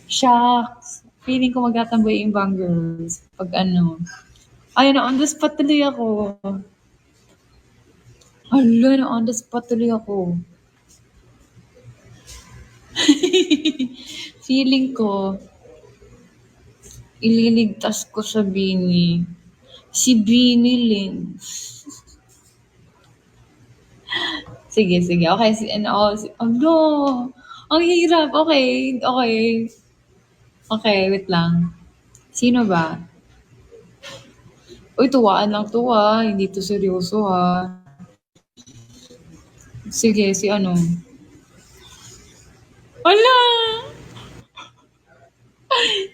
Shucks. Feeling ko magtatamboy yung ibang girls. Pag ano. Ay, na on the spot tuloy ako. Hala, na on the spot tuloy ako. Feeling ko, ililigtas ko sa Bini. Si Bini Lin. Sige, sige. Okay, si, ano, ano, ang hirap. Okay, okay. Okay, wait lang. Sino ba? Uy, tuwaan lang to hindi to seryoso Sige, si ano. Wala!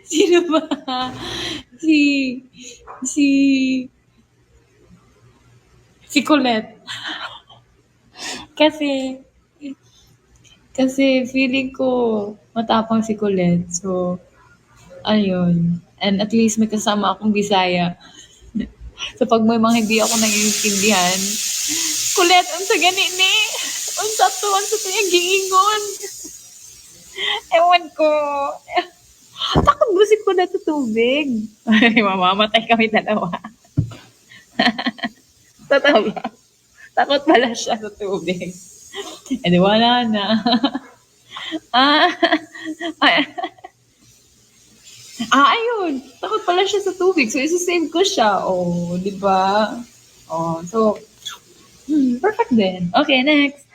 Sino ba? Si, si, si Colette. Kasi, kasi feeling ko matapang si Colette. So, ayun. And at least may kasama akong Bisaya. So, pag may mga hindi ako naiintindihan, Colette, unsa gani ni? Unsa to yung giingon? Ewan ko. Takot busik ko na sa tubig. Ay, mamamatay kami dalawa. Totoo ba? Takot pala siya sa tubig. Eh di wala na. ah, ay, ayun. Takot pala siya sa tubig. So, isa-save ko siya. Oh, di ba? Oh, so, perfect din. Okay, next.